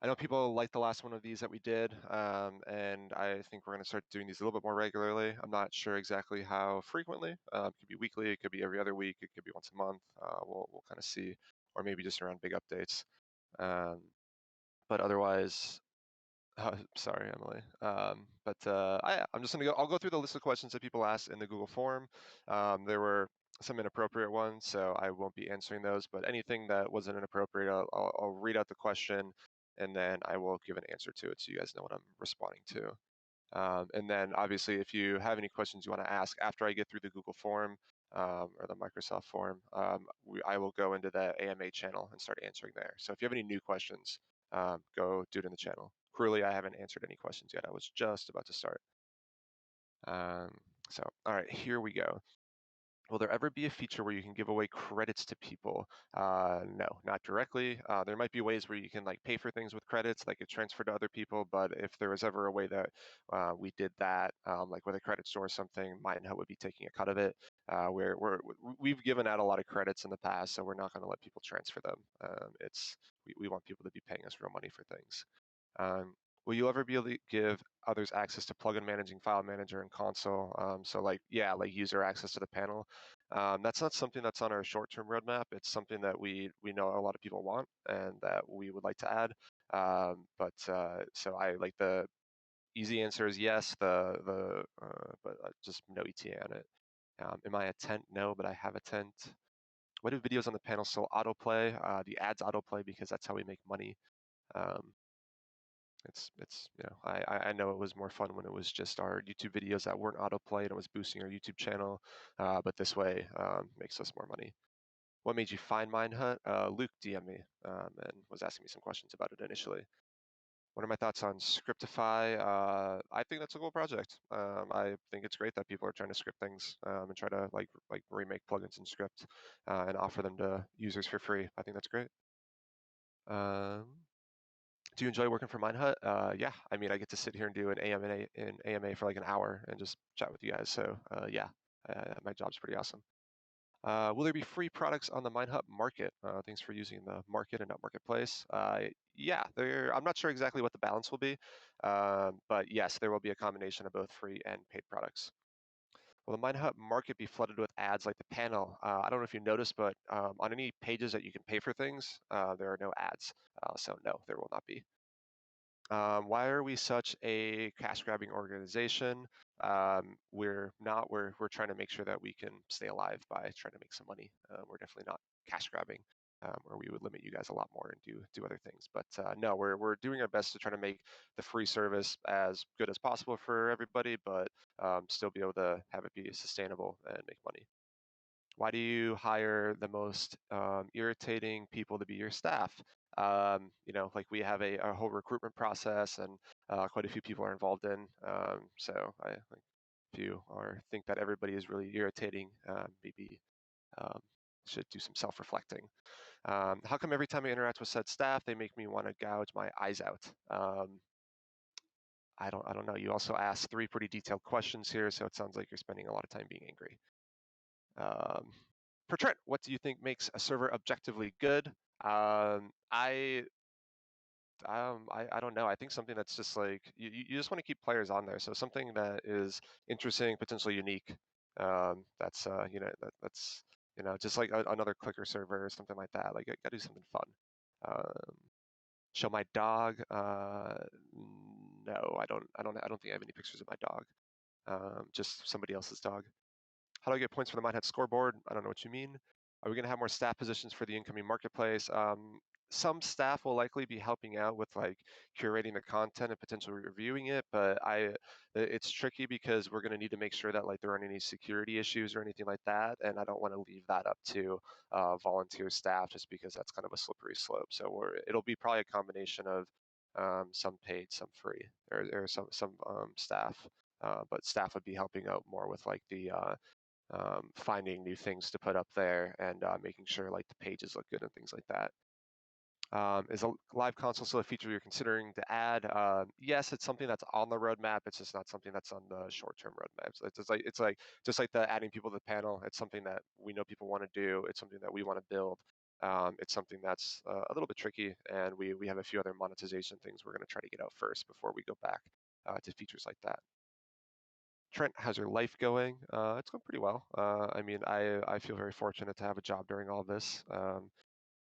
I know people like the last one of these that we did, and I think we're going to start doing these a little bit more regularly. I'm not sure exactly how frequently. It could be weekly, it could be every other week, it could be once a month. We'll kind of see, or maybe just around big updates. But otherwise, sorry, Emily. I'm just gonna go. I'll go through the list of questions that people asked in the Google form. There were some inappropriate ones, so I won't be answering those. But anything that wasn't inappropriate, I'll read out the question, and then I will give an answer to it, so you guys know what I'm responding to. And then obviously, if you have any questions you want to ask after I get through the Google form or the Microsoft form, I will go into the AMA channel and start answering there. So if you have any new questions, go do it in the channel. Cruelly, I haven't answered any questions yet. I was just about to start. All right, here we go. Will there ever be a feature where you can give away credits to people? No, not directly. There might be ways where you can like pay for things with credits, like get transferred to other people. But if there was ever a way that we did that, like with a credit store or something, Minehut would be taking a cut of it. We've given out a lot of credits in the past, so we're not going to let people transfer them. We want people to be paying us real money for things. Will you ever be able to give others access to plugin managing, file manager, and console? So like user access to the panel. That's not something that's on our short-term roadmap. It's something that we know a lot of people want and that we would like to add. So I like the easy answer is yes. But just no ETA on it. Am I a tent? No, but I have a tent. What do videos on the panel still autoplay? The ads autoplay because that's how we make money. Um, I know it was more fun when it was just our YouTube videos that weren't autoplay and it was boosting our YouTube channel, but this way makes us more money. What made you find Minehut? Luke DM'd me and was asking me some questions about it initially. What are my thoughts on Scriptify? I think that's a cool project. I think it's great that people are trying to script things and try to like remake plugins in script and offer them to users for free. I think that's great. Do you enjoy working for Minehut? Yeah, I mean, I get to sit here and do an AMA for like an hour and just chat with you guys. So yeah, my job's pretty awesome. Will there be free products on the Minehut market? Thanks for using the market and not marketplace. Yeah, I'm not sure exactly what the balance will be, but yes, there will be a combination of both free and paid products. Will the Minehut market be flooded with ads like the panel? I don't know if you noticed, but on any pages that you can pay for things, there are no ads. So no, there will not be. Why are we such a cash grabbing organization? We're not. We're trying to make sure that we can stay alive by trying to make some money. We're definitely not cash grabbing, or we would limit you guys a lot more and do other things. But no, we're doing our best to try to make the free service as good as possible for everybody, but still be able to have it be sustainable and make money. Why do you hire the most irritating people to be your staff? Like we have a whole recruitment process and quite a few people are involved in. So I like if you think that everybody is really irritating, maybe should do some self-reflecting. How come every time I interact with said staff, they make me want to gouge my eyes out? I don't know. You also asked 3 pretty detailed questions here, so it sounds like you're spending a lot of time being angry. For Trent, what do you think makes a server objectively good? I don't know. I think something that's just like you just want to keep players on there. So something that is interesting, potentially unique. That's just like another clicker server or something like that. Like I gotta do something fun. Show my dog. No, I don't think I have any pictures of my dog. Just somebody else's dog. How do I get points for the Minehut scoreboard? I don't know what you mean. Are we going to have more staff positions for the incoming marketplace? Some staff will likely be helping out with like curating the content and potentially reviewing it, but it's tricky because we're going to need to make sure that like there aren't any security issues or anything like that, and I don't want to leave that up to volunteer staff just because that's kind of a slippery slope. So it'll be probably a combination of some paid, some free, or some staff, but staff would be helping out more with like the finding new things to put up there and making sure like the pages look good and things like that. Is a live console still a feature you're considering to add? Yes, it's something that's on the roadmap. It's just not something that's on the short-term roadmap. So it's like just like the adding people to the panel. It's something that we know people want to do. It's something that we want to build. it's something that's a little bit tricky, and we have a few other monetization things we're going to try to get out first before we go back to features like that. Trent, how's your life going? It's going pretty well. I mean, I feel very fortunate to have a job during all this,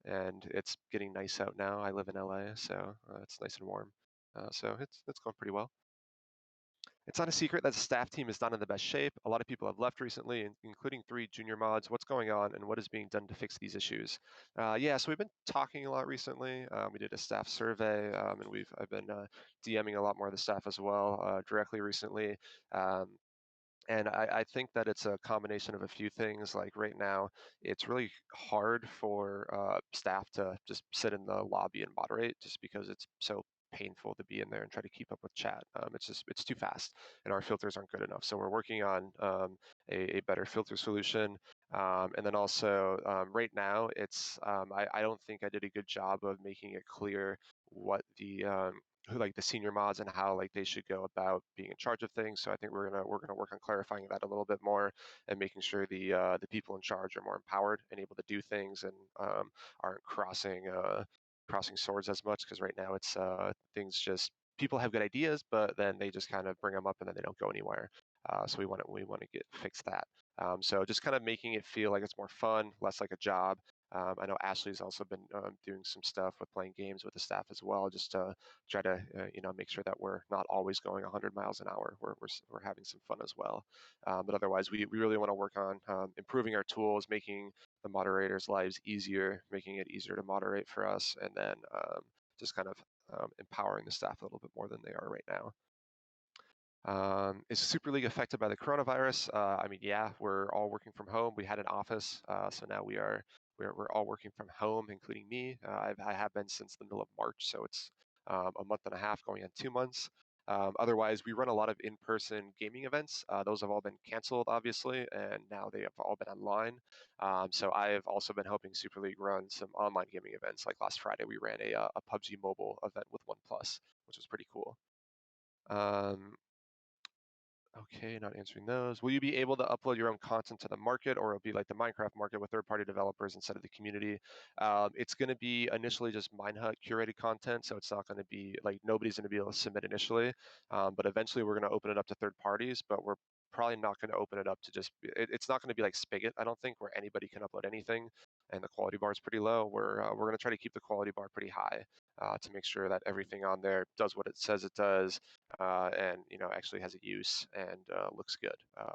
and it's getting nice out now. I live in LA, so it's nice and warm. So it's going pretty well. It's not a secret that the staff team is not in the best shape. A lot of people have left recently, including 3 junior mods. What's going on, and what is being done to fix these issues? Yeah, so we've been talking a lot recently. We did a staff survey, and I've been DMing a lot more of the staff as well directly recently. Um, and I think that it's a combination of a few things. Like right now, it's really hard for staff to just sit in the lobby and moderate just because it's so painful to be in there and try to keep up with chat. It's too fast, and our filters aren't good enough. So we're working on a better filter solution. And then also right now, I don't think I did a good job of making it clear what who like the senior mods and how like they should go about being in charge of things. So I think we're gonna work on clarifying that a little bit more and making sure the people in charge are more empowered and able to do things and aren't crossing swords as much, because right now it's things just people have good ideas, but then they just kind of bring them up and then they don't go anywhere. So we want to get fix that. So just kind of making it feel like it's more fun, less like a job. I know Ashley's also been doing some stuff with playing games with the staff as well, just to try to make sure that we're not always going 100 miles an hour. We're having some fun as well. But otherwise, we really want to work on improving our tools, making the moderators' lives easier, making it easier to moderate for us, and then just kind of empowering the staff a little bit more than they are right now. Is Super League affected by the coronavirus? I mean, yeah, we're all working from home. We had an office, so now we're all working from home, including me. I have been since the middle of March, so it's a month and a half going on 2 months. Otherwise, we run a lot of in-person gaming events. Those have all been canceled, obviously, and now they have all been online. So I have also been helping Super League run some online gaming events. Like last Friday, we ran a PUBG Mobile event with OnePlus, which was pretty cool. Um, Okay, not answering those. Will you be able to upload your own content to the market, or it'll be like the Minecraft market with third-party developers instead of the community? It's going to be initially just Minehut curated content, so it's not going to be like nobody's going to be able to submit initially, but eventually we're going to open it up to third parties, but we're probably not going to open it up to it's not going to be like Spigot, I don't think, where anybody can upload anything and the quality bar is pretty low. We're going to try to keep the quality bar pretty high to make sure that everything on there does what it says it does, and actually has a use and looks good.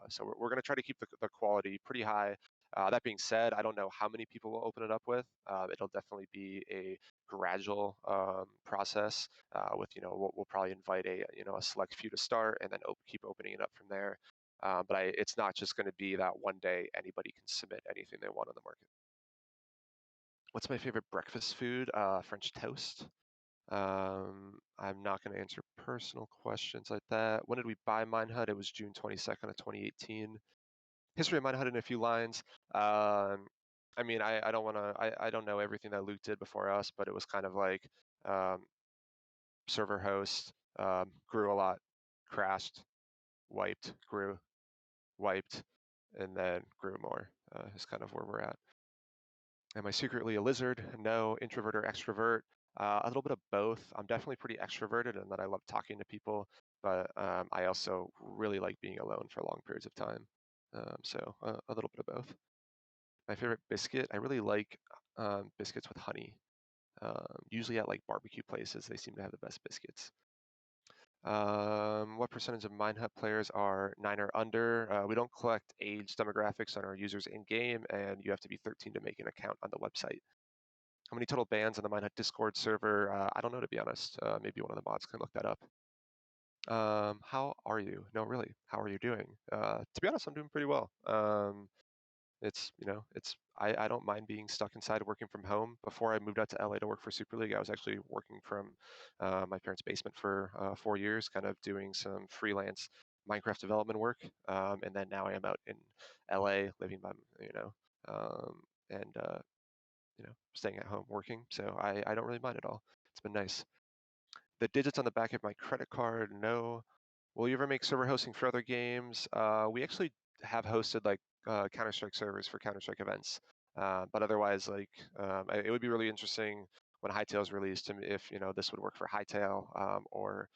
So we're going to try to keep the quality pretty high. That being said, I don't know how many people will open it up with. It'll definitely be a gradual process. With we'll probably invite a select few to start, and then keep opening it up from there. But it's not just going to be that one day anybody can submit anything they want on the market. What's my favorite breakfast food? French toast. I'm not going to answer personal questions like that. When did we buy Minehut? It was June 22nd of 2018. History of Minehut in a few lines. I mean, I don't want to, I don't know everything that Luke did before us, but it was kind of like um, server host, grew a lot, crashed, wiped, grew, wiped, and then grew more is kind of where we're at. Am I secretly a lizard? No. Introvert or extrovert? A little bit of both. I'm definitely pretty extroverted in that I love talking to people, but I also really like being alone for long periods of time. So a little bit of both. My favorite biscuit? I really like biscuits with honey. Usually at like barbecue places, they seem to have the best biscuits. What percentage of Minehut players are 9 or under? We don't collect age demographics on our users in game, and you have to be 13 to make an account on the website. How many total bans on the Minehut Discord server? I don't know, to be honest. Maybe one of the mods can look that up. How are you? No, really, how are you doing? To be honest, I'm doing pretty well. I don't mind being stuck inside working from home. Before I moved out to LA to work for Super League, I was actually working from my parents' basement for 4 years, kind of doing some freelance Minecraft development work. And then now I am out in LA living by, and staying at home working. So I don't really mind at all. It's been nice. The digits on the back of my credit card, no. Will you ever make server hosting for other games? We actually have hosted like Counter-Strike servers for Counter-Strike events. But otherwise, like it would be really interesting when Hytale's released if this would work for Hytale or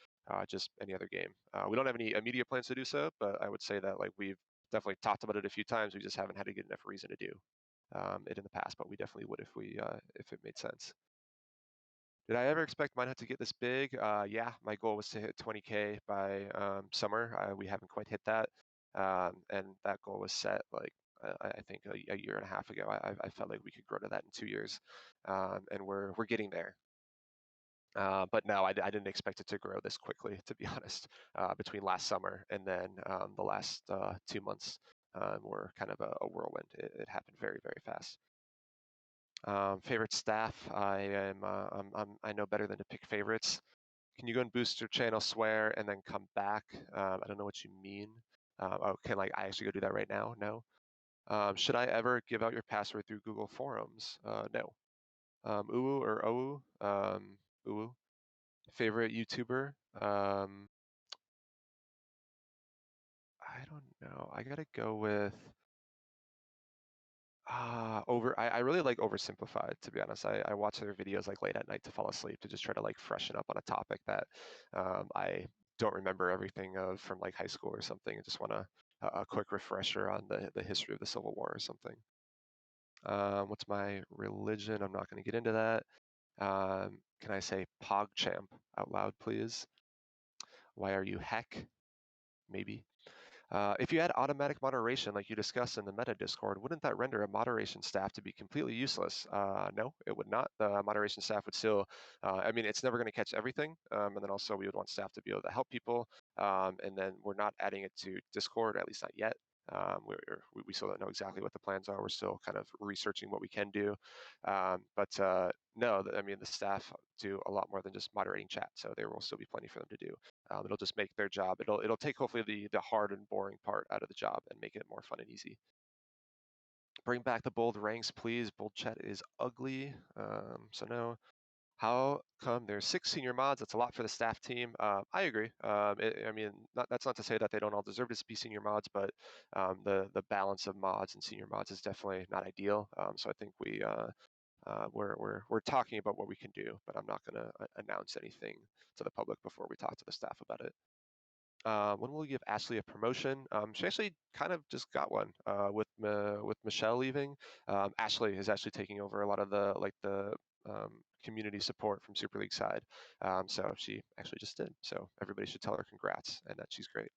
just any other game. We don't have any immediate plans to do so, but I would say that like we've definitely talked about it a few times. We just haven't had a good enough reason to do it in the past, but we definitely would if it made sense. Did I ever expect Minehut to get this big? Yeah, my goal was to hit 20K by summer. We haven't quite hit that, and that goal was set like I think a year and a half ago. I felt like we could grow to that in 2 years, and we're getting there. But no, I didn't expect it to grow this quickly, to be honest. Between last summer and then the last 2 months were kind of a whirlwind. It happened very, very fast. Favorite staff? I know better than to pick favorites. Can you go and boost your channel, swear, and then come back? I don't know what you mean. Okay, like I actually go do that right now? No. Should I ever give out your password through Google Forums? No. Uwu or Owu? Uwu. Favorite YouTuber? I don't know. I gotta go with I really like Oversimplified, to be honest. I watch their videos like late at night to fall asleep to just try to like freshen up on a topic that I don't remember everything of from like high school or something. I just want a quick refresher on the history of the Civil War or something. What's my religion? I'm not going to get into that. Can I say PogChamp out loud, please? Why are you heck? Maybe. If you had automatic moderation like you discussed in the meta Discord, wouldn't that render a moderation staff to be completely useless? No, it would not. The moderation staff would still, I mean, it's never going to catch everything. And then also we would want staff to be able to help people. And then we're not adding it to Discord, at least not yet. We still don't know exactly what the plans are. We're still kind of researching what we can do. But no, I mean, the staff do a lot more than just moderating chat. So there will still be plenty for them to do. It'll just make their job. It'll take hopefully the hard and boring part out of the job and make it more fun and easy. Bring back the bold ranks, please. Bold chat is ugly. So no. How come there's 6 senior mods? That's a lot for the staff team. I agree. I mean, that's not to say that they don't all deserve to be senior mods, but the balance of mods and senior mods is definitely not ideal. So I think we're talking about what we can do, but I'm not going to announce anything to the public before we talk to the staff about it. When will we give Ashley a promotion? She actually kind of just got one with Michelle leaving. Ashley is actually taking over a lot of the community support from Super League side. So she actually just did. So everybody should tell her congrats and that she's great.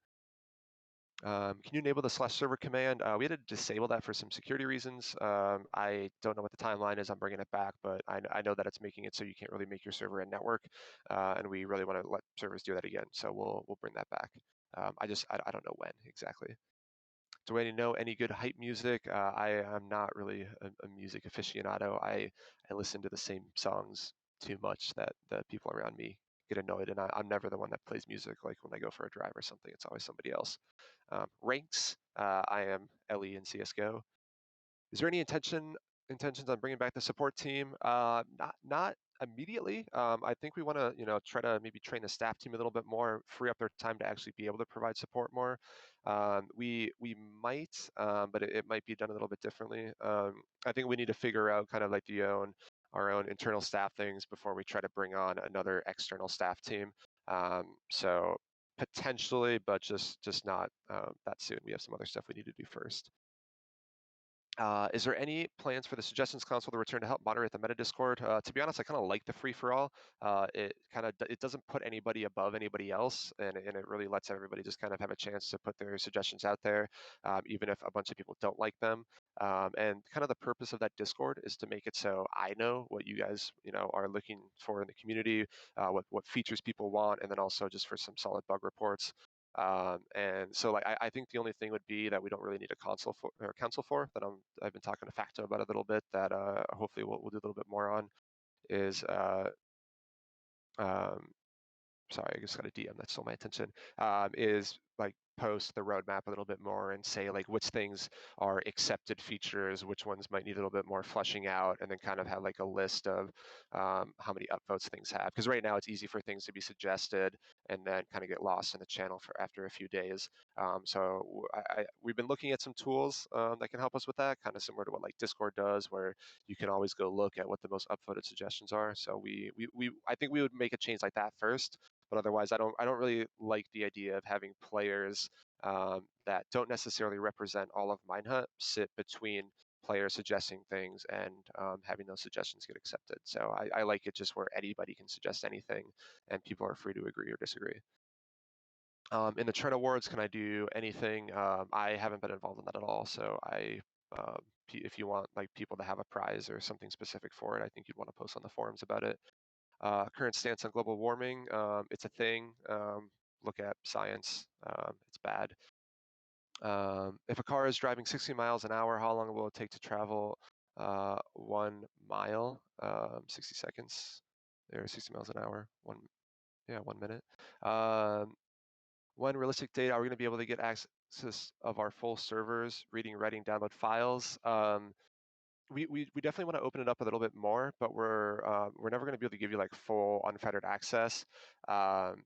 Can you enable the /server command? We had to disable that for some security reasons. I don't know what the timeline is. I'm bringing it back, but I know that it's making it so you can't really make your server a network, and we really want to let servers do that again. So we'll bring that back. I don't know when exactly. Do I know any good hype music? I am not really a music aficionado. I listen to the same songs too much that the people around me get annoyed, and I'm never the one that plays music. Like when I go for a drive or something, it's always somebody else. Ranks, I am Ellie in CS:GO. Is there any intentions on bringing back the support team? Not immediately. I think we want to try to maybe train the staff team a little bit more, free up their time to actually be able to provide support more. We might, but it might be done a little bit differently. I think we need to figure out kind of like our own internal staff things before we try to bring on another external staff team. So potentially, but just not that soon. We have some other stuff we need to do first. Is there any plans for the suggestions console to return to help moderate the meta Discord? To be honest, I kind of like the free for all. It doesn't put anybody above anybody else, and it really lets everybody just kind of have a chance to put their suggestions out there, even if a bunch of people don't like them. And kind of the purpose of that Discord is to make it so I know what you guys are looking for in the community, what features people want, and then also just for some solid bug reports. And so like I think the only thing would be that we don't really need a console for or council for that I've been talking to Facto about a little bit that hopefully we'll do a little bit more on is um, sorry, I just got a DM that stole my attention. Is like post the roadmap a little bit more and say like which things are accepted features, which ones might need a little bit more fleshing out, and then kind of have like a list of how many upvotes things have. Because right now it's easy for things to be suggested and then kind of get lost in the channel for after a few days. We've been looking at some tools that can help us with that, kind of similar to what like Discord does, where you can always go look at what the most upvoted suggestions are. So I think we would make a change like that first. But otherwise, I don't really like the idea of having players that don't necessarily represent all of Minehut sit between players suggesting things and having those suggestions get accepted. So I like it just where anybody can suggest anything and people are free to agree or disagree. In the Trent Awards, can I do anything? I haven't been involved in that at all. So if you want like people to have a prize or something specific for it, I think you'd want to post on the forums about it. Current stance on global warming, it's a thing. Look at science, it's bad. If a car is driving 60 miles an hour, how long will it take to travel 1 mile? 60 seconds, or 60 miles an hour, 1 minute. When realistic data are we going to be able to get access of our full servers, reading, writing, download files? We definitely want to open it up a little bit more, but we're never going to be able to give you like full unfettered access. We are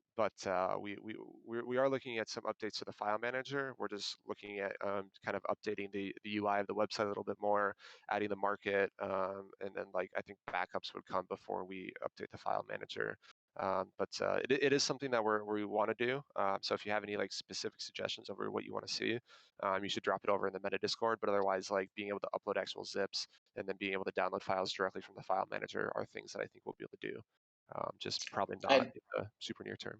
looking at some updates to the file manager. We're just looking at kind of updating the UI of the website a little bit more, adding the market, and then like I think backups would come before we update the file manager. It is something that we want to do. So if you have any like specific suggestions over what you want to see, you should drop it over in the meta Discord. But otherwise, like being able to upload actual zips and then being able to download files directly from the file manager are things that I think we'll be able to do. Just probably not And in the super near term.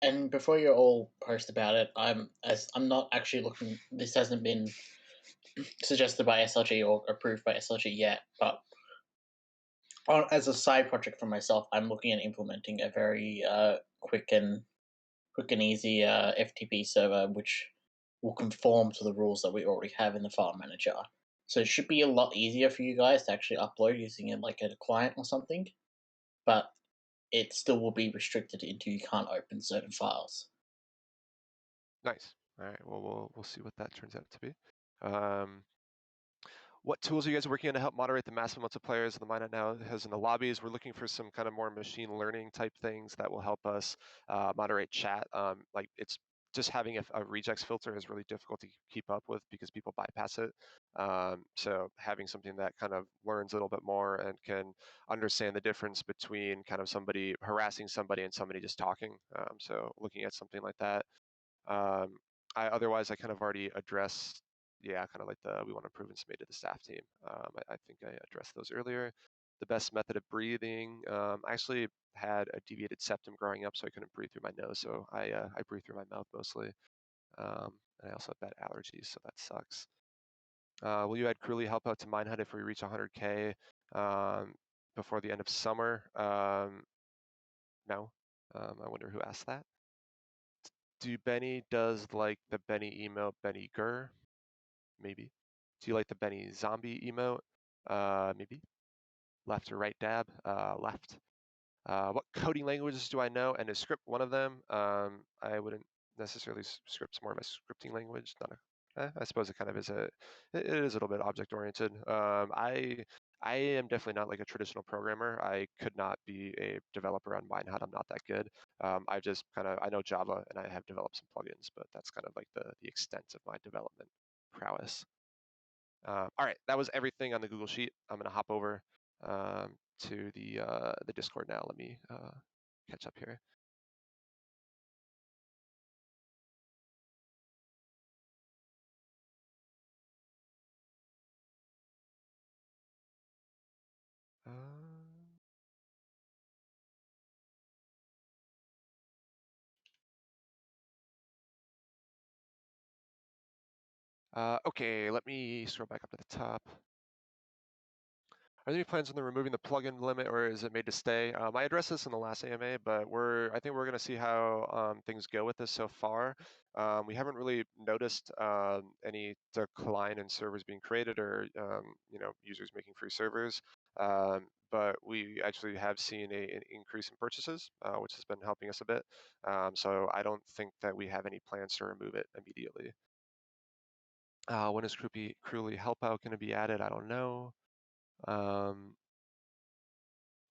and before you all post about it, I'm not actually looking. This hasn't been suggested by SLG or approved by SLG yet, but as a side project for myself, I'm looking at implementing a very quick and easy FTP server, which will conform to the rules that we already have in the file manager. So it should be a lot easier for you guys to actually upload using it like a client or something, but it still will be restricted until you can't open certain files. Nice. All right. Well, we'll see what that turns out to be. Um, What tools are you guys working on to help moderate the massive amounts of players the Minehut now has in the lobbies? We're looking for some kind of more machine learning type things that will help us moderate chat. Like it's just having a regex filter is really difficult to keep up with because people bypass it. So having something that kind of learns a little bit more and can understand the difference between kind of somebody harassing somebody and somebody just talking. So looking at something like that. Um, I kind of already addressed, yeah, kind of like we want improvements made to the staff team. I think I addressed those earlier. The best method of breathing. I actually had a deviated septum growing up, so I couldn't breathe through my nose. So I breathe through my mouth mostly. And I also have bad allergies, so that sucks. Will you add Crewly help out to Minehut if we reach 100K before the end of summer? No. I wonder who asked that. Do Benny does like the Benny emote Benny Gur? Maybe. Do you like the Benny zombie emote? Maybe. Left or right dab? Left. What coding languages do I know? And is script one of them? I wouldn't necessarily script's more of a scripting language, not a. I suppose it kind of is it is a little bit object oriented. I am definitely not like a traditional programmer. I could not be a developer on Minehut. I'm not that good. I just kind of I know Java and I have developed some plugins, but that's kind of like the extent of my development prowess. All right, that was everything on the Google Sheet. I'm gonna hop over to the Discord now. Let me catch up here. Okay, let me scroll back up to the top. Are there any plans on removing the plugin limit, or is it made to stay? I addressed this in the last AMA, but I think we're going to see how things go with this so far. We haven't really noticed any decline in servers being created or users making free servers. but we actually have seen an increase in purchases, which has been helping us a bit. So I don't think that we have any plans to remove it immediately. When is Crewly Help Out going to be added? I don't know. Um,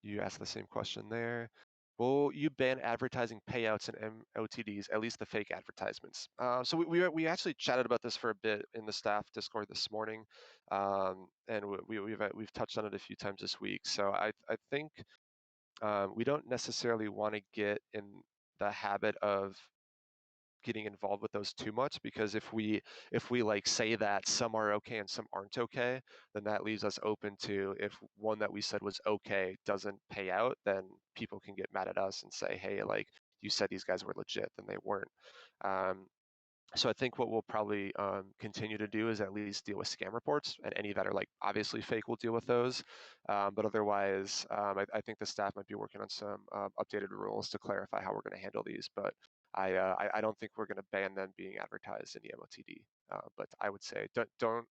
you asked the same question there. Will you ban advertising payouts and MOTDs, at least the fake advertisements? So we actually chatted about this for a bit in the staff Discord this morning, and we've touched on it a few times this week. So I think we don't necessarily want to get in the habit of getting involved with those too much, because if we like say that some are okay and some aren't okay, then that leaves us open to, if one that we said was okay doesn't pay out, then people can get mad at us and say, hey, like, you said these guys were legit, then they weren't. So I think what we'll probably continue to do is at least deal with scam reports, and any that are like obviously fake, we'll deal with those. But otherwise, I think the staff might be working on some updated rules to clarify how we're going to handle these. But I don't think we're going to ban them being advertised in the MOTD. But I would say don't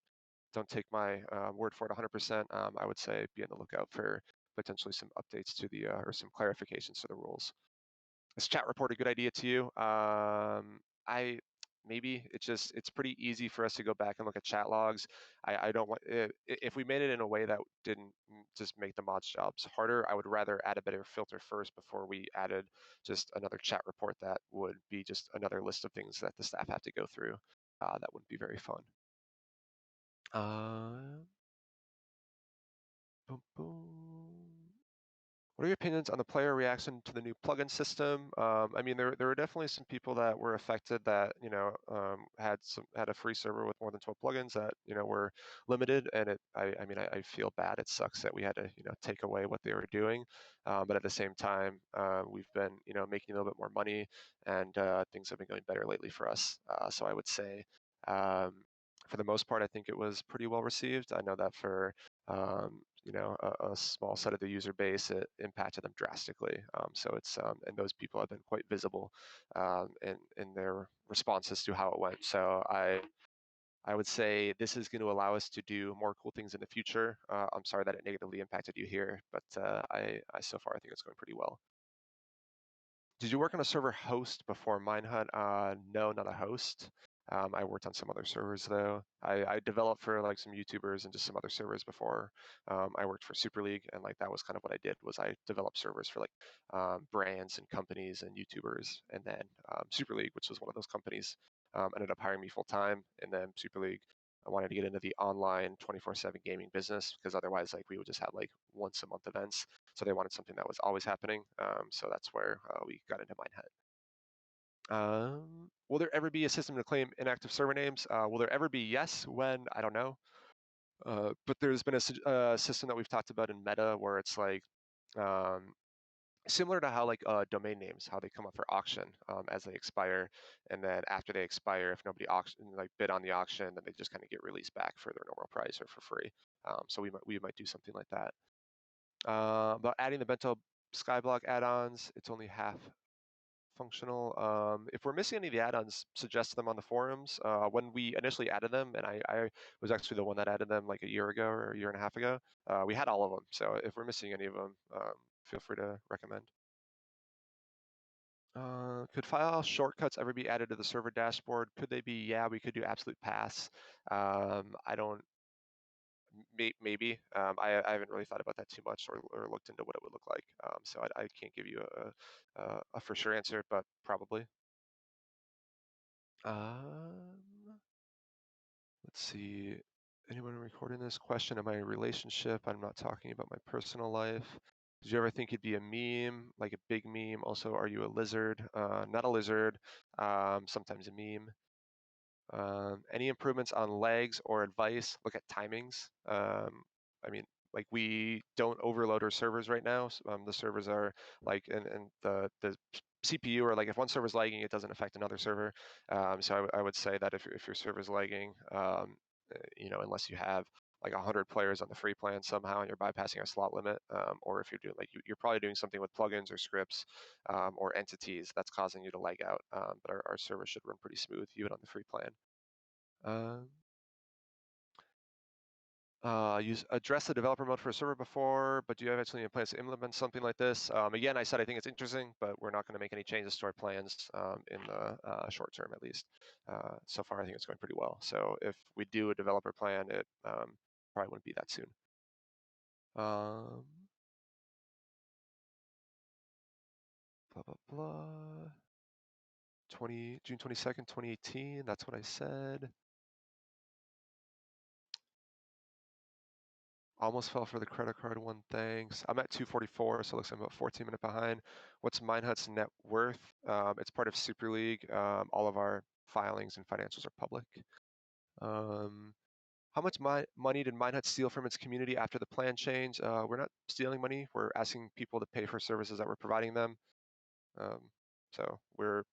take my word for it 100%. I would say be on the lookout for potentially some updates to the or some clarifications to the rules. Is chat report a good idea to you? I maybe it's pretty easy for us to go back and look at chat logs. I don't want, if we made it in a way that didn't just make the mods jobs harder, I would rather add a better filter first before we added just another chat report that would be just another list of things that the staff have to go through. That wouldn't be very fun. Boom, boom. What are your opinions on the player reaction to the new plugin system? I mean, there were definitely some people that were affected that had a free server with more than 12 plugins that were limited, and I mean I feel bad. It sucks that we had to take away what they were doing, but at the same time we've been making a little bit more money, and things have been going better lately for us. So I would say for the most part, I think it was pretty well received. I know that for a small set of the user base, it impacted them drastically. So it's and those people have been quite visible in their responses to how it went. So I would say this is going to allow us to do more cool things in the future. I'm sorry that it negatively impacted you here, but I so far I think it's going pretty well. Did you work on a server host before Minehut? No, not a host. I worked on some other servers though. I developed for like some YouTubers and just some other servers before. I worked for Super League, and like that was kind of what I did, was I developed servers for like brands and companies and YouTubers. And then Super League, which was one of those companies, ended up hiring me full time. And then Super League, I wanted to get into the online 24/7 gaming business, because otherwise like we would just have like once a month events. So they wanted something that was always happening. So that's where we got into Minehut. Will there ever be a system to claim inactive server names? Will there ever be? Yes. When? I don't know. But there's been a system that we've talked about in Meta where it's like um, similar to how like domain names, how they come up for auction as they expire, and then after they expire, if nobody bid on the auction, then they just kind of get released back for their normal price or for free. So we might do something like that. About adding the bento skyblock add-ons, it's only half functional. If we're missing any of the add-ons, suggest them on the forums. When we initially added them, and I was actually the one that added them like a year ago or a year and a half ago, we had all of them. So if we're missing any of them, feel free to recommend. Could file shortcuts ever be added to the server dashboard? Could they be? Yeah, we could do absolute pass. I don't, maybe. I haven't really thought about that too much, or looked into what it would look like. So I can't give you a for sure answer, but probably. Let's see. Anyone recording this question? Am I in a relationship? I'm not talking about my personal life. Did you ever think you'd be a meme, like a big meme? Also, are you a lizard? Not a lizard. Sometimes a meme. Any improvements on legs or advice? Look at timings. I mean, like we don't overload our servers right now. The servers are like, and the CPU, or like if one server is lagging, it doesn't affect another server. So I would say that if your server is lagging, unless you have like 100 players on the free plan somehow and you're bypassing a slot limit, or if you're doing like you're probably doing something with plugins or scripts or entities that's causing you to lag out. But our server should run pretty smooth even on the free plan. Um, Use address the developer mode for a server before, but do you have actually any plans to implement something like this? Again, I said I think it's interesting, but we're not going to make any changes to our plans in the short term, at least. So far, I think it's going pretty well. So if we do a developer plan, it probably wouldn't be that soon. Blah blah blah. June 22nd, 2018. That's what I said. Almost fell for the credit card one, thanks. I'm at 244, so it looks like I'm about 14 minutes behind. What's Minehut's net worth? It's part of Super League. All of our filings and financials are public. How much money did Minehut steal from its community after the plan change? We're not stealing money. We're asking people to pay for services that we're providing them. So we're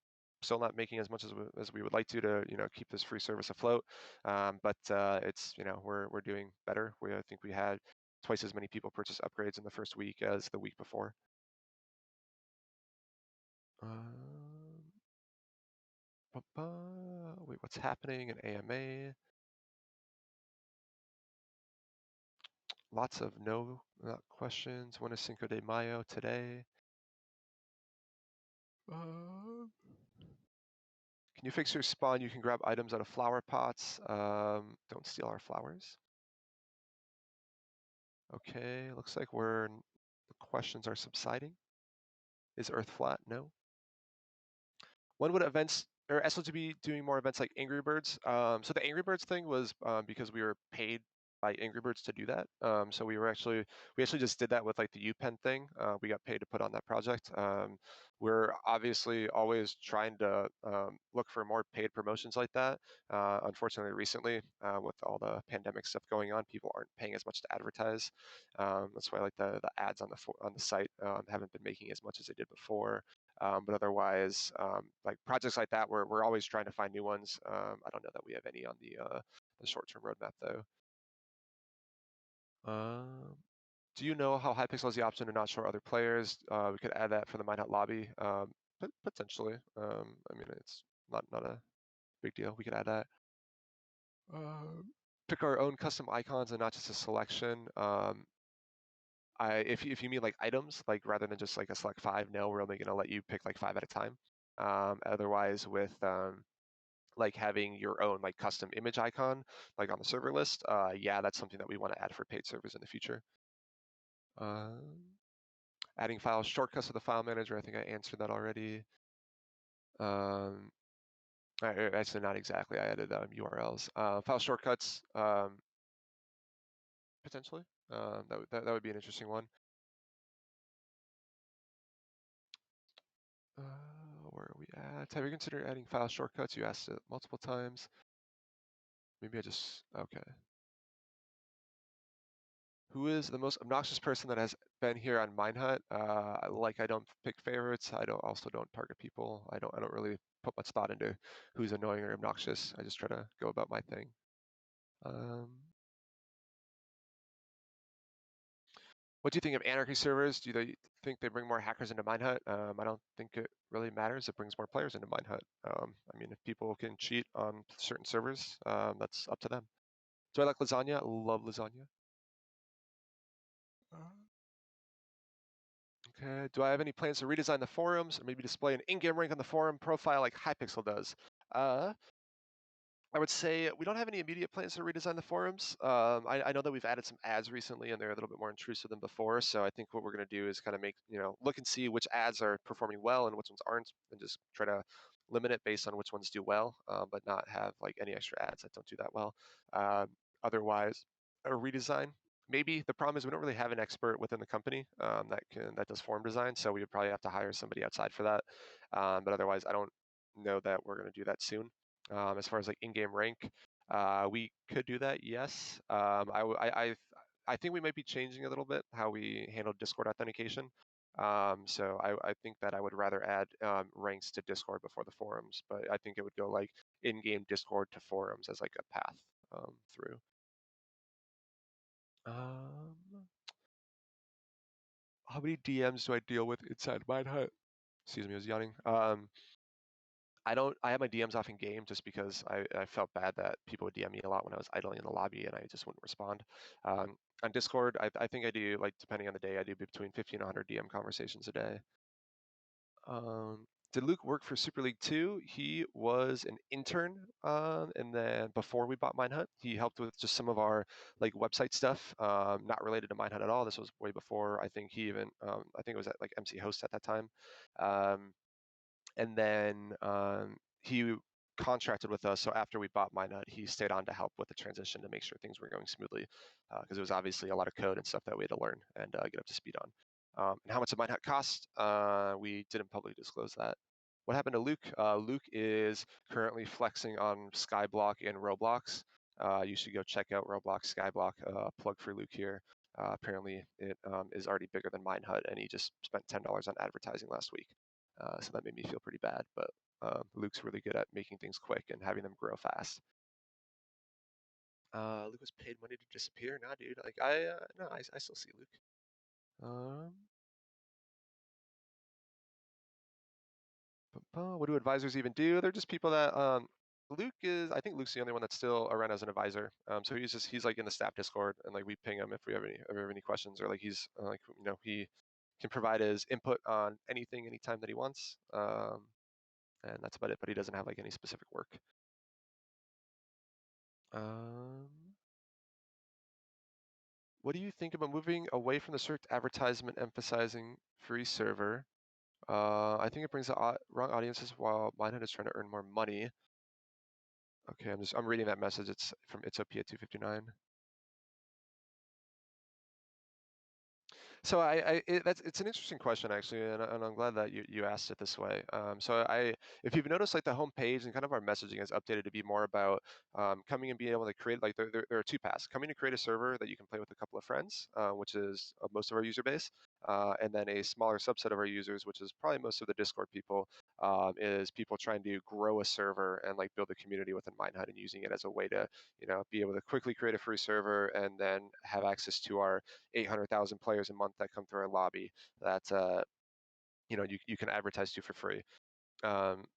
still not making as much as we would like to keep this free service afloat. But it's we're doing better. I think we had twice as many people purchase upgrades in the first week as the week before. Wait, what's happening in AMA? Lots of no questions. When is Cinco de Mayo today? Can you fix your spawn? You can grab items out of flower pots. Don't steal our flowers. Okay, looks like the questions are subsiding. Is Earth flat? No. When would events or SO2 be doing more events like Angry Birds? So the Angry Birds thing was because we were paid by Angry Birds to do that. So we actually just did that with like the UPenn thing. We got paid to put on that project. We're obviously always trying to look for more paid promotions like that. Unfortunately, recently with all the pandemic stuff going on, people aren't paying as much to advertise. That's why like the ads on the site haven't been making as much as they did before. But otherwise, like projects like that, we're always trying to find new ones. I don't know that we have any on the short-term roadmap though. Do you know how Hypixel has the option to not show other players? We could add that for the Minehut lobby, potentially. I mean, it's not a big deal. We could add that. Pick our own custom icons and not just a selection. If you mean like items, like rather than just like a select 5, no, we're only gonna let you pick like 5 at a time. Otherwise, with like having your own like custom image icon, like on the server list, yeah, that's something that we want to add for paid servers in the future. Adding file shortcuts to the file manager, I think I answered that already. Actually, not exactly. I added URLs. File shortcuts, potentially. That would be an interesting one. Where are we at? Have you considered adding file shortcuts? You asked it multiple times. Maybe okay. Who is the most obnoxious person that has been here on Minehut? I don't pick favorites. I also don't target people. I don't really put much thought into who's annoying or obnoxious. I just try to go about my thing. What do you think of anarchy servers? Do they think they bring more hackers into Minehut? I don't think it really matters. It brings more players into Minehut. I mean, if people can cheat on certain servers, that's up to them. Do I like lasagna? I love lasagna. Okay. Do I have any plans to redesign the forums or maybe display an in-game rank on the forum profile like Hypixel does? I would say we don't have any immediate plans to redesign the forums. I know that we've added some ads recently and they're a little bit more intrusive than before. So I think what we're going to do is kind of look and see which ads are performing well and which ones aren't, and just try to limit it based on which ones do well, but not have like any extra ads that don't do that well. Otherwise, a redesign. Maybe the problem is we don't really have an expert within the company that does forum design, so we would probably have to hire somebody outside for that. But otherwise, I don't know that we're going to do that soon. As far as like in-game rank, we could do that, yes. I think we might be changing a little bit how we handle Discord authentication. So I think that I would rather add ranks to Discord before the forums, but I think it would go like in-game Discord to forums as like a path through. How many DMs do I deal with inside Minehut? Excuse me, I was yawning. I have my DMs off in game just because I felt bad that people would DM me a lot when I was idling in the lobby and I just wouldn't respond. On Discord, I think I do, like, depending on the day, I do between 50 and 100 DM conversations a day. Did Luke work for Super League 2? He was an intern, and then before we bought Minehut, he helped with just some of our like website stuff, not related to Minehut at all. This was way before. I think he even, I think it was at like MC Host at that time. And then he contracted with us. So after we bought Minehut, he stayed on to help with the transition to make sure things were going smoothly, because it was obviously a lot of code and stuff that we had to learn and get up to speed on. And how much did Minehut cost? We didn't publicly disclose that. What happened to Luke? Luke is currently flexing on Skyblock and Roblox. You should go check out Roblox Skyblock. Plug for Luke here. Apparently, it is already bigger than Minehut, and he just spent $10 on advertising last week. So that made me feel pretty bad. But Luke's really good at making things quick and having them grow fast. Luke was paid money to disappear. Nah, dude. Like no, I still see Luke. What do advisors even do? They're just people that Luke is. I think Luke's the only one that's still around as an advisor. So he's like in the staff Discord, and like we ping him if we have any questions, or like he's like he can provide his input on anything anytime that he wants. And that's about it. But he doesn't have like any specific work. What do you think about moving away from the strict advertisement emphasizing free server? I think it brings the wrong audiences while Minehut is trying to earn more money. Okay, I'm reading that message. It's from It's OP at 259. So it's an interesting question actually, and I'm glad that you asked it this way. If you've noticed, like the homepage and kind of our messaging is updated to be more about coming and being able to create, like there are two paths: coming to create a server that you can play with a couple of friends, which is most of our user base, and then a smaller subset of our users, which is probably most of the Discord people, is people trying to grow a server and like build a community within Minehut and using it as a way to be able to quickly create a free server and then have access to our 800,000 players a month that come through our lobby that you can advertise to for free.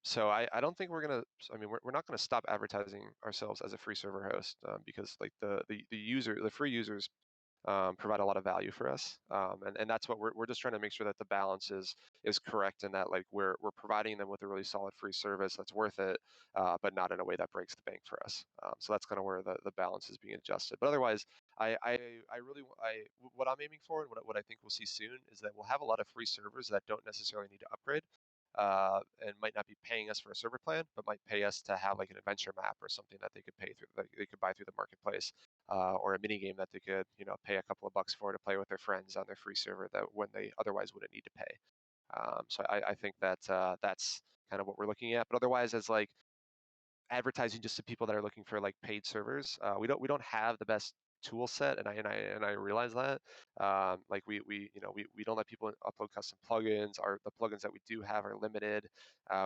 So I don't think we're gonna. I mean, we're not gonna stop advertising ourselves as a free server host, because like the free users provide a lot of value for us, and that's what we're just trying to make sure that the balance is correct and that like we're providing them with a really solid free service that's worth it, but not in a way that breaks the bank for us. So that's kind of where the balance is being adjusted. But otherwise, I really what I'm aiming for and what I think we'll see soon is that we'll have a lot of free servers that don't necessarily need to upgrade. And might not be paying us for a server plan, but might pay us to have like an adventure map or something that they could pay through, that they could buy through the marketplace, or a mini game that they could, pay a couple of bucks for to play with their friends on their free server that when they otherwise wouldn't need to pay. So I think that that's kind of what we're looking at. But otherwise, as like advertising just to people that are looking for like paid servers, we don't have the best tool set, and I realize that. Like we don't let people upload custom plugins. The plugins that we do have are limited.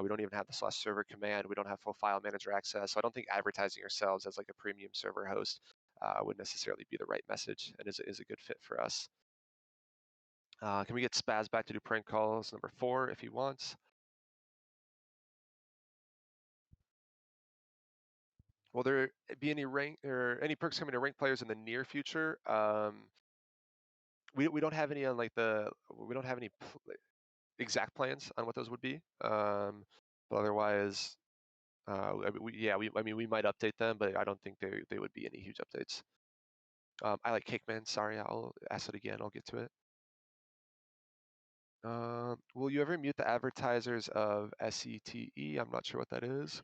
We don't even have the /server command. We don't have full file manager access. So I don't think advertising ourselves as like a premium server host would necessarily be the right message and is a good fit for us. Can we get Spaz back to do prank calls number 4 if he wants? Will there be any rank or any perks coming to rank players in the near future? We don't have any on like we don't have any exact plans on what those would be. But otherwise, I mean, we might update them, but I don't think they would be any huge updates. I like Cakeman. Sorry, I'll ask it again. I'll get to it. Will you ever mute the advertisers of SETE? I'm not sure what that is.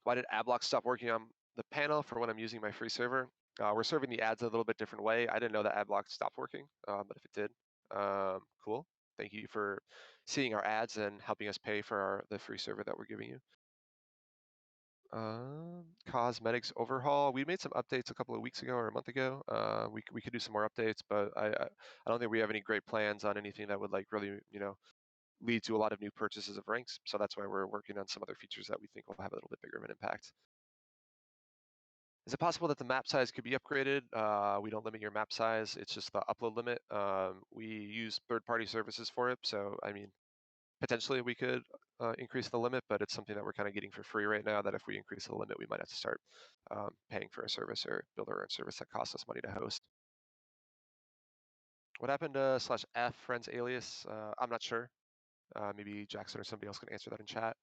Why did Adblock stop working on the panel for when I'm using my free server? We're serving the ads a little bit different way. I didn't know that Adblock stopped working, but if it did, cool. Thank you for seeing our ads and helping us pay for the free server that we're giving you. Cosmetics overhaul. We made some updates a couple of weeks ago or a month ago. We could do some more updates, but I don't think we have any great plans on anything that would like really lead to a lot of new purchases of ranks. So that's why we're working on some other features that we think will have a little bit bigger of an impact. Is it possible that the map size could be upgraded? We don't limit your map size. It's just the upload limit. We use third-party services for it. So, I mean, Potentially we could increase the limit, but it's something that we're kind of getting for free right now, that if we increase the limit, we might have to start paying for a service or build our own service that costs us money to host. What happened to /f friends alias? I'm not sure. Maybe Jackson or somebody else can answer that in chat.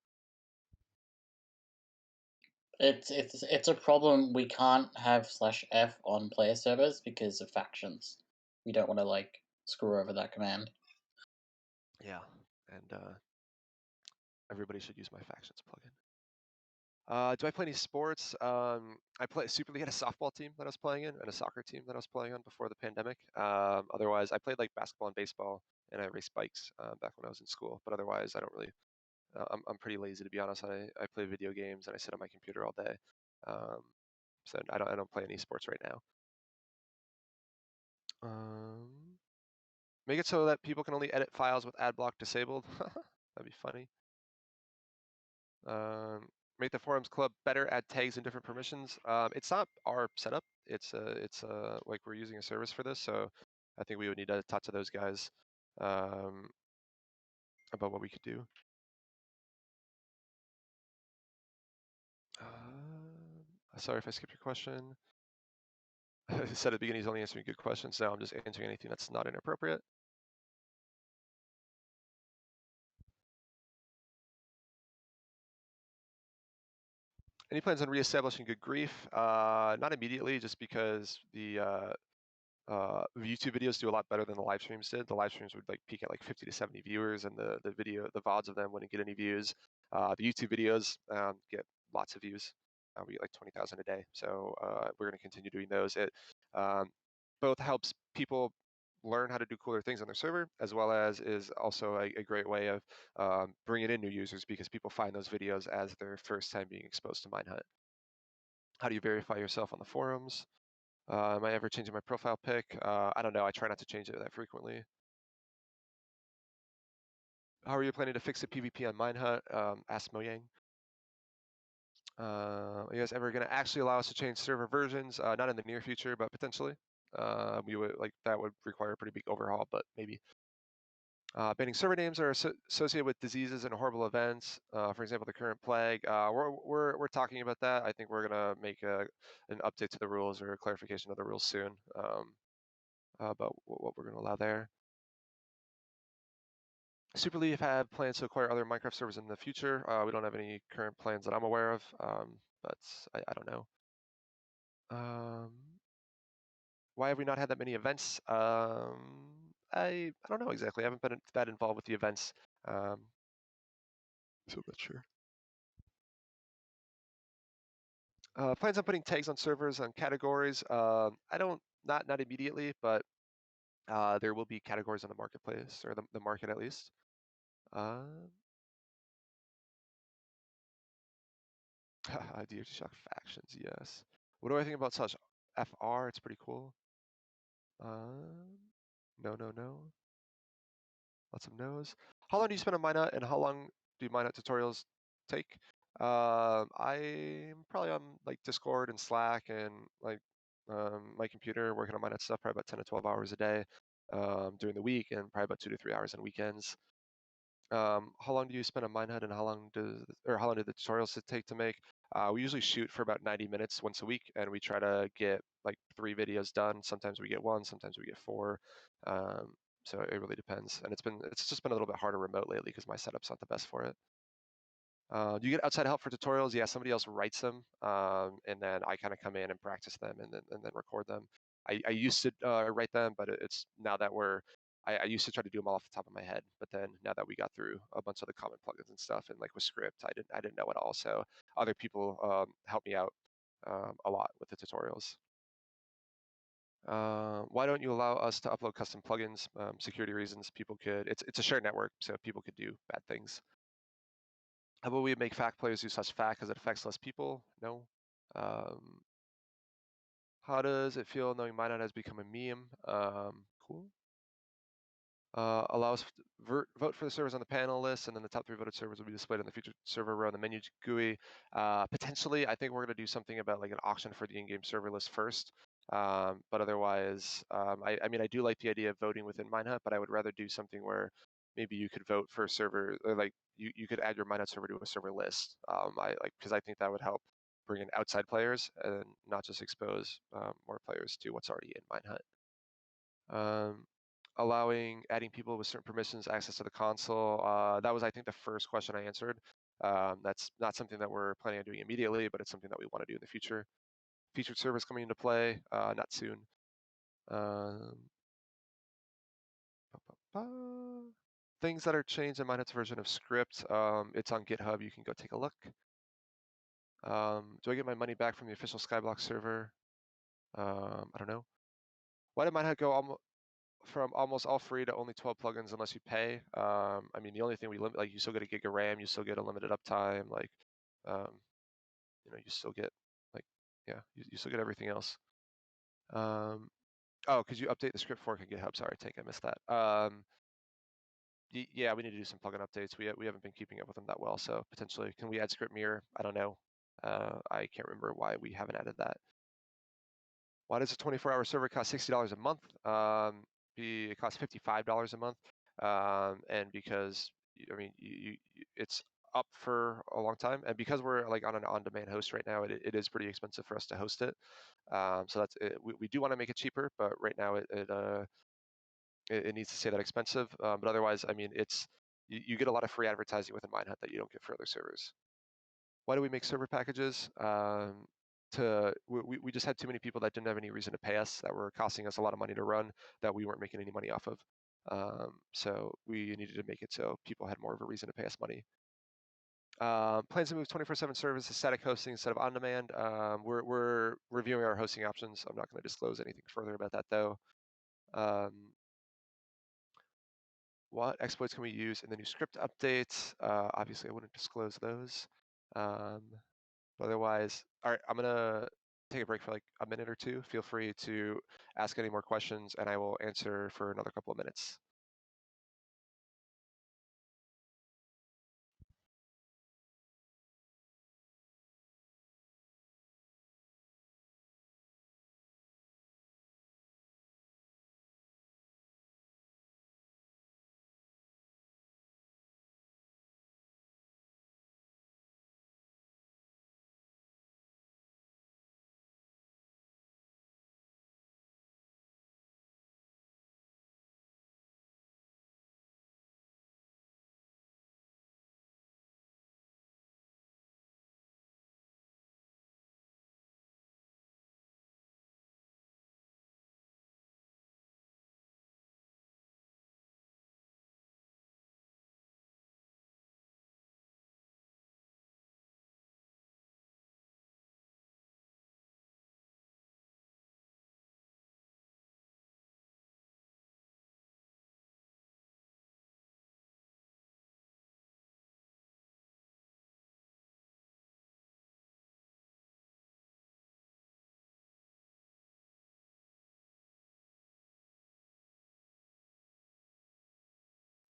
It's a problem. We can't have /f on player servers because of factions. We don't want to like screw over that command. Yeah, and everybody should use my factions plugin. Do I play any sports? I play Super League, had a softball team that I was playing in and a soccer team that I was playing on before the pandemic. Otherwise, I played like basketball and baseball, and I raced bikes back when I was in school. But otherwise, I don't really. I'm pretty lazy, to be honest. I play video games and I sit on my computer all day. So I don't play any sports right now. Make it so that people can only edit files with ad block disabled. That'd be funny. Make the forums club better, add tags and different permissions. It's not our setup. It's like we're using a service for this, so I think we would need to talk to those guys about what we could do. Sorry if I skipped your question. I said at the beginning he's only answering good questions. Now I'm just answering anything that's not inappropriate. Any plans on reestablishing good grief? Not immediately, just because the YouTube videos do a lot better than the live streams did. The live streams would like peak at like 50 to 70 viewers, and the VODs of them wouldn't get any views. The YouTube videos get lots of views. We get like 20,000 a day. So we're going to continue doing those. It both helps people learn how to do cooler things on their server, as well as is also a great way of bringing in new users, because people find those videos as their first time being exposed to Minehut. How do you verify yourself on the forums? Am I ever changing my profile pic? I don't know. I try not to change it that frequently. How are you planning to fix the PvP on Minehut? Ask Mojang. Are you guys ever going to actually allow us to change server versions? Not in the near future, but potentially. We would that would require a pretty big overhaul, but maybe. Banning server names are associated with diseases and horrible events. For example, the current plague. We're talking about that. I think we're gonna make an update to the rules or a clarification of the rules soon about what we're gonna allow there. Super Leaf have plans to acquire other Minecraft servers in the future. We don't have any current plans that I'm aware of, but I don't know. Why have we not had that many events? I don't know exactly. I haven't been that involved with the events, so I'm not sure. Plans on putting tags on servers on categories. I don't, not immediately, but there will be categories on the marketplace, or the market at least. Dear Shock factions, yes. What do I think about such FR? It's pretty cool. No, no, no. Lots of no's. How long do you spend on Minehut, and how long do Minehut tutorials take? I'm probably on like Discord and Slack and like my computer working on Minehut stuff probably about 10 to 12 hours a day during the week, and probably about 2 to 3 hours on weekends. How long do you spend on Minehut, and how long do the tutorials take to make? We usually shoot for about 90 minutes once a week, and we try to get like 3 videos done. Sometimes we get 1, sometimes we get 4. So it really depends, and it's just been a little bit harder remote lately because my setup's not the best for it. Do you get outside help for tutorials? Yeah, somebody else writes them, and then I kind of come in and practice them, and then record them. I used to write them, but it's now that I used to try to do them all off the top of my head, but then now that we got through a bunch of the common plugins and stuff, and like with script, I didn't know it all. So other people help me out a lot with the tutorials. Why don't you allow us to upload custom plugins? Security reasons. People could. It's a shared network, so people could do bad things. How about we make FAQ players use such FAQ because it affects less people? No. How does it feel knowing Minot has become a meme? Cool. Allows vote for the servers on the panel list, and then the top 3 voted servers will be displayed on the featured server row in the menu GUI. Potentially, I think we're going to do something about like an auction for the in-game server list first. But otherwise, I mean, I do like the idea of voting within Minehut, but I would rather do something where maybe you could vote for a server, or like you could add your Minehut server to a server list. I like because I think that would help bring in outside players and not just expose more players to what's already in Minehut. Allowing adding people with certain permissions access to the console. That was, I think, the first question I answered. That's not something that we're planning on doing immediately, but it's something that we want to do in the future. Featured servers coming into play, not soon. Things that are changed in Minehut's version of script. It's on GitHub. You can go take a look. Do I get my money back from the official Skyblock server? I don't know. Why did Minehut go from almost all free to only 12 plugins unless you pay? I mean, the only thing we limit, like, you still get a gig of RAM, you still get unlimited uptime, like, um, you still get, like, yeah, you still get everything else. Oh, could you update the script fork in GitHub? Sorry, Tank, I missed that. Yeah, we need to do some plugin updates. We haven't been keeping up with them that well, so potentially, can we add script mirror? I don't know. I can't remember why we haven't added that. Why does a 24-hour server cost $60 a month? It costs $55 a month, and because I mean it's up for a long time, and because we're like on an on-demand host right now, it is pretty expensive for us to host it. So that's it. We do want to make it cheaper, but right now it needs to stay that expensive. But otherwise, I mean, you get a lot of free advertising within Minehut that you don't get for other servers. Why do we make server packages? We just had too many people that didn't have any reason to pay us, that were costing us a lot of money to run, that we weren't making any money off of. So we needed to make it so people had more of a reason to pay us money. Plans to move 24/7 service to static hosting instead of on-demand. We're reviewing our hosting options. I'm not going to disclose anything further about that though. What exploits can we use in the new script updates? Obviously, I wouldn't disclose those. But otherwise, all right, I'm gonna take a break for like a minute or two. Feel free to ask any more questions, and I will answer for another couple of minutes.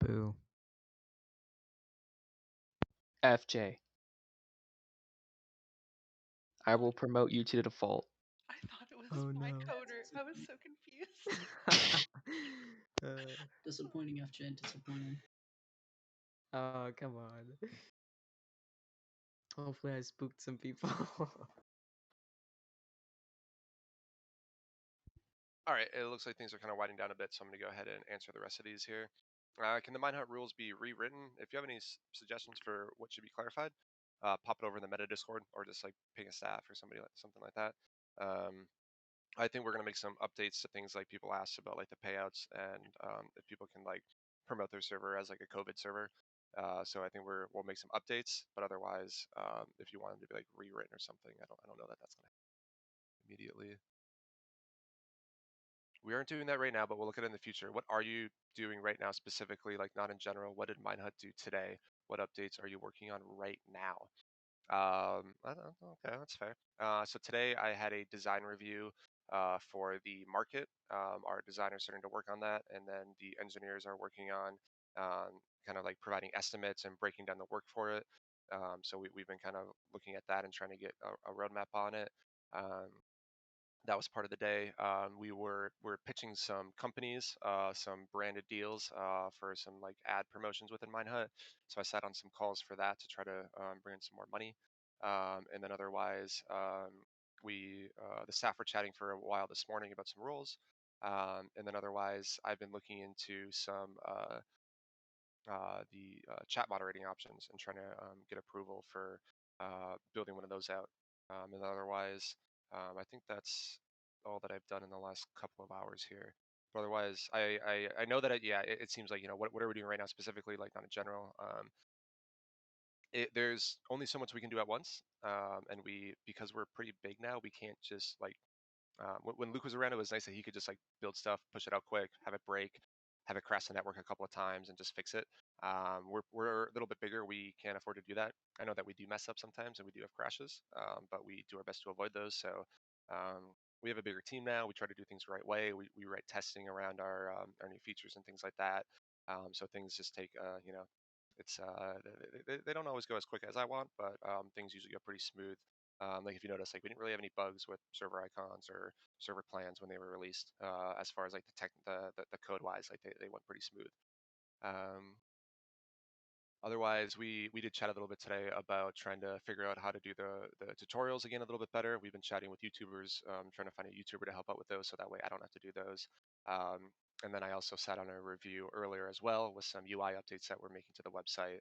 Boo. FJ. I will promote you to the default. I thought it was Oh, my no. coder. I was so confused. Disappointing, FJ. Disappointing. Oh, come on. Hopefully I spooked some people. All right, it looks like things are kind of winding down a bit, so I'm going to go ahead and answer the rest of these here. Can the Minehut rules be rewritten? If you have any suggestions for what should be clarified, pop it over in the meta Discord, or just like ping a staff or something like that. I think we're going to make some updates to things like people asked about, like the payouts, and if people can like promote their server as like a COVID server. So I think we'll make some updates, but otherwise, if you want them to be like rewritten or something, I don't know that that's going to happen immediately. We aren't doing that right now, but we'll look at it in the future. What are you doing right now specifically, like not in general? What did Minehut do today? What updates are you working on right now? Okay, that's fair. So today I had a design review for the market. Our designers starting to work on that, and then the engineers are working on kind of like providing estimates and breaking down the work for it. So we've been kind of looking at that and trying to get a roadmap on it. that was part of the day. We're pitching some companies, some branded deals for some like ad promotions within Minehut. So I sat on some calls for that to try to bring in some more money. And then otherwise, we the staff were chatting for a while this morning about some roles. And then otherwise, I've been looking into some the chat moderating options and trying to get approval for building one of those out. And otherwise, I think that's all that I've done in the last couple of hours here. But otherwise, I know that it seems like what are we doing right now specifically, like not in general. There's only so much we can do at once, and because we're pretty big now, we can't just like when Luke was around, it was nice that he could just like build stuff, push it out quick, have it break, have it crash the network a couple of times, and just fix it. We're a little bit bigger. We can't afford to do that. I know that we do mess up sometimes, and we do have crashes, but we do our best to avoid those. So we have a bigger team now. We try to do things the right way. We write testing around our new features and things like that. So things just take it's they don't always go as quick as I want, but things usually go pretty smooth. Like if you notice, like we didn't really have any bugs with server icons or server plans when they were released. As far as like the code wise, like they went pretty smooth. Um, Otherwise, we did chat a little bit today about trying to figure out how to do the tutorials again a little bit better. We've been chatting with YouTubers, trying to find a YouTuber to help out with those, so that way I don't have to do those. And then I also sat on a review earlier as well with some UI updates that we're making to the website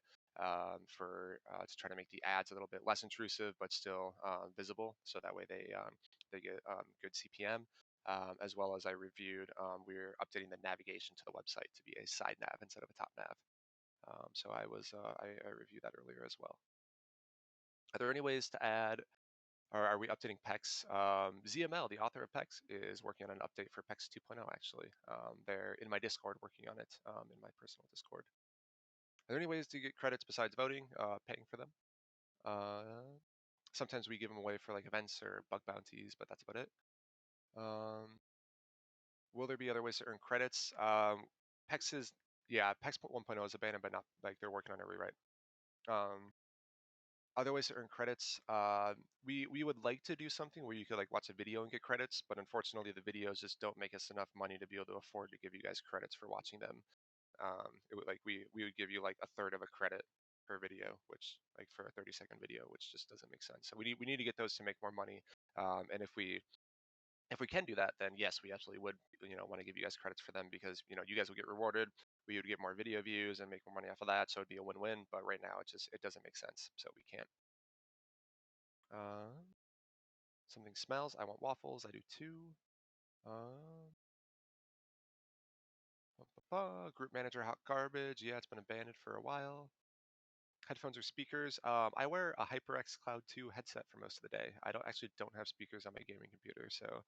for to try to make the ads a little bit less intrusive but still visible, so that way they get good CPM. As well as I reviewed, we're updating the navigation to the website to be a side nav instead of a top nav. So I reviewed that earlier as well. Are there any ways to add, or are we updating PEX? ZML, the author of PEX, is working on an update for PEX 2.0 actually. They're in my Discord working on it, in my personal Discord. Are there any ways to get credits besides voting, paying for them? Sometimes we give them away for like events or bug bounties, but that's about it. Will there be other ways to earn credits? PEX is, yeah, PEX 1.0 is abandoned, but not like they're working on a rewrite. Other ways to earn credits, we would like to do something where you could like watch a video and get credits, but unfortunately the videos just don't make us enough money to be able to afford to give you guys credits for watching them. It would like we would give you like a third of a credit per video, which like for a 30-second video, which just doesn't make sense. So we need to get those to make more money. And if we can do that, then yes, we absolutely would want to give you guys credits for them, because you guys will get rewarded. We would get more video views and make more money off of that, so it'd be a win-win. But right now it doesn't make sense, so we can't. Something smells. I want waffles. I do too. Group manager hot garbage. Yeah, it's been abandoned for a while. Headphones or speakers. I wear a HyperX Cloud 2 headset for most of the day. I don't have speakers on my gaming computer, so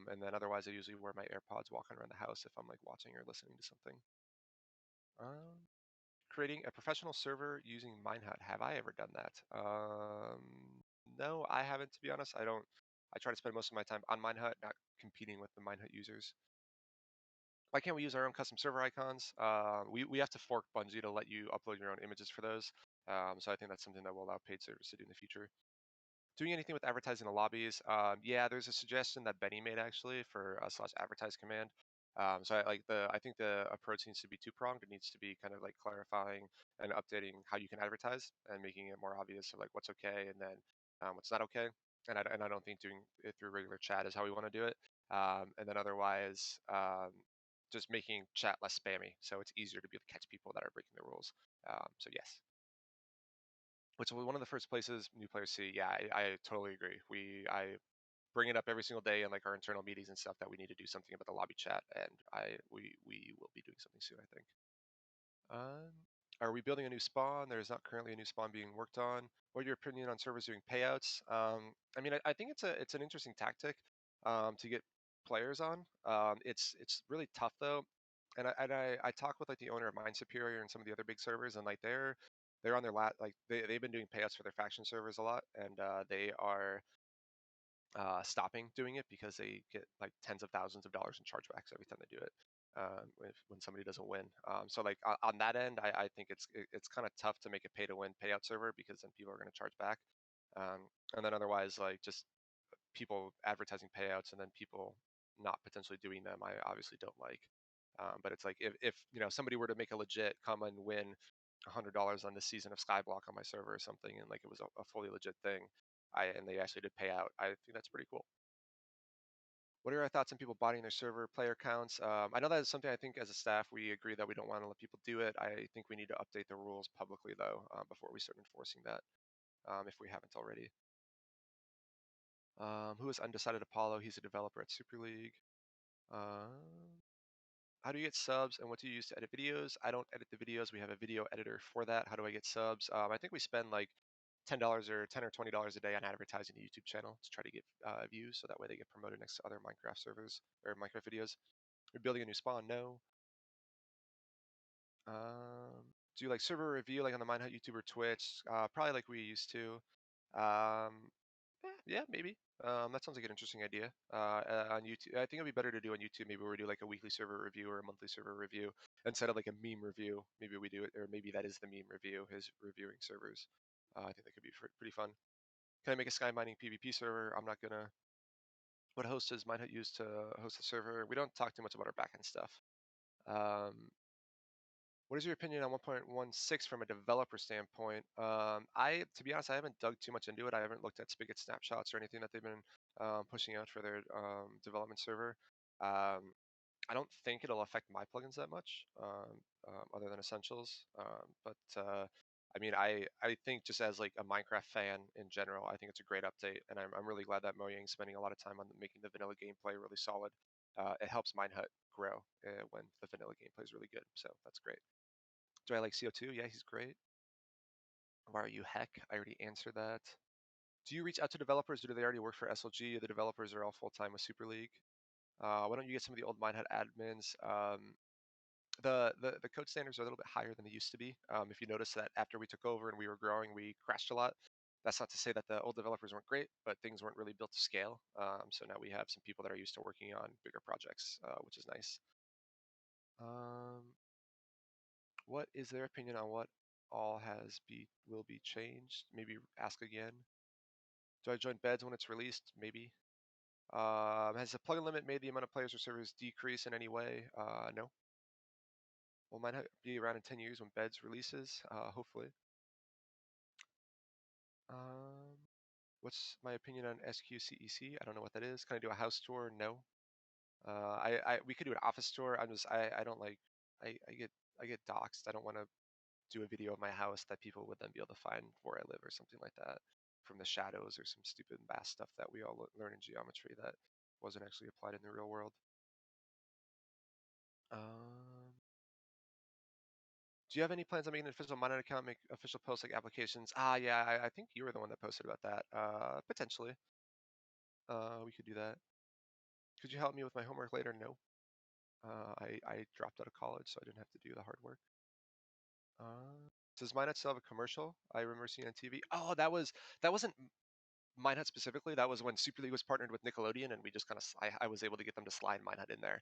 and then otherwise I usually wear my AirPods walking around the house if I'm like watching or listening to something. Creating a professional server using Minehut. Have I ever done that? No, I haven't, to be honest. I don't. I try to spend most of my time on Minehut, not competing with the Minehut users. Why can't we use our own custom server icons? We have to fork Bungie to let you upload your own images for those. So I think that's something that will allow paid servers to do in the future. Doing anything with advertising the lobbies? Yeah, there's a suggestion that Benny made actually for a /advertise command. So I think the approach needs to be two-pronged. It needs to be kind of like clarifying and updating how you can advertise and making it more obvious of like what's okay and then what's not okay. And I don't think doing it through regular chat is how we want to do it. And then otherwise, just making chat less spammy, so it's easier to be able to catch people that are breaking the rules. So yes. Which was one of the first places new players see. Yeah, I totally agree. I bring it up every single day in like our internal meetings and stuff that we need to do something about the lobby chat, and we will be doing something soon, I think. Are we building a new spawn? There is not currently a new spawn being worked on. What are your opinion on servers doing payouts? I mean, I think it's an interesting tactic to get players on. It's really tough though, and I talk with like the owner of Mind Superior and some of the other big servers, and like they're on their like they've been doing payouts for their faction servers a lot, and they are stopping doing it because they get like tens of thousands of dollars in chargebacks every time they do it when somebody doesn't win. So like on that end, I think it's kind of tough to make a pay to win payout server, because then people are going to charge back. And then otherwise, like just people advertising payouts and then people not potentially doing them, I obviously don't like. But it's like if somebody were to make a legit come and win $100 on the season of Skyblock on my server or something, and like it was a fully legit thing, and they actually did pay out, I think that's pretty cool. What are your thoughts on people botting their server player counts? I know that is something I think as a staff we agree that we don't want to let people do it. I think we need to update the rules publicly though before we start enforcing that, if we haven't already. Who is Undecided Apollo? He's a developer at Super League. How do you get subs and what do you use to edit videos? I don't edit the videos. We have a video editor for that. How do I get subs? I think we spend like $10 or $10 or $20 a day on advertising the YouTube channel to try to get views, so that way they get promoted next to other Minecraft servers or Minecraft videos. We're building a new spawn. No. Do you like server review like on the Minehut YouTube or Twitch? Probably like we used to. Yeah, maybe. That sounds like an interesting idea. On YouTube, I think it'd be better to do on YouTube. Maybe we do like a weekly server review or a monthly server review instead of like a meme review. Maybe we do it, or maybe that is the meme review, is reviewing servers. I think that could be pretty fun. Can I make a sky mining PvP server? I'm not gonna. What host does Minehut use to host the server? We don't talk too much about our backend stuff. What is your opinion on 1.16 from a developer standpoint? To be honest, I haven't dug too much into it. I haven't looked at Spigot snapshots or anything that they've been pushing out for their development server. I don't think it'll affect my plugins that much, other than Essentials. I mean, I think just as like a Minecraft fan in general, I think it's a great update, and I'm really glad that Mojang's spending a lot of time on making the vanilla gameplay really solid. It helps Minehut grow when the vanilla gameplay is really good, so that's great. Do I like CO2? Yeah, he's great. Why are you heck? I already answered that. Do you reach out to developers or do they already work for SLG? The developers are all full-time with Super League. Why don't you get some of the old Minehut admins? The code standards are a little bit higher than they used to be. If you notice that after we took over and we were growing, we crashed a lot. That's not to say that the old developers weren't great, but things weren't really built to scale. So now we have some people that are used to working on bigger projects, which is nice. What is their opinion on what all will be changed? Maybe ask again. Do I join beds when it's released? Maybe. Has the plugin limit made the amount of players or servers decrease in any way? No. Well, might be around in 10 years when beds releases, hopefully. What's my opinion on SQCEC? I don't know what that is. Can I do a house tour? No. We could do an office tour. I don't like, I get doxxed. I don't want to do a video of my house that people would then be able to find where I live or something like that from the shadows or some stupid math stuff that we all learn in geometry that wasn't actually applied in the real world. Do you have any plans on making an official Minehut account, make official posts like applications? Yeah, I think you were the one that posted about that. Potentially. We could do that. Could you help me with my homework later? No. I dropped out of college, so I didn't have to do the hard work. Does Minehut still have a commercial? I remember seeing on TV. Oh, that wasn't Minehut specifically. That was when Super League was partnered with Nickelodeon, and we just kind of I was able to get them to slide Minehut in there.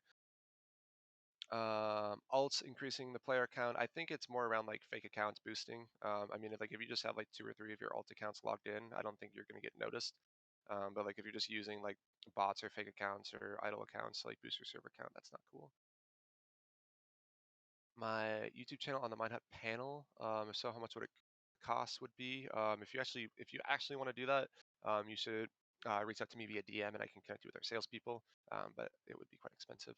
Alts increasing the player count. I think it's more around like fake accounts boosting. I mean, if you just have like 2 or 3 of your alt accounts logged in, I don't think you're going to get noticed. But like if you're just using like bots or fake accounts or idle accounts, like boost your server count, that's not cool. My YouTube channel on the Minehut panel. If so, how much would it cost would be? If you actually want to do that, you should reach out to me via DM and I can connect you with our salespeople. But it would be quite expensive.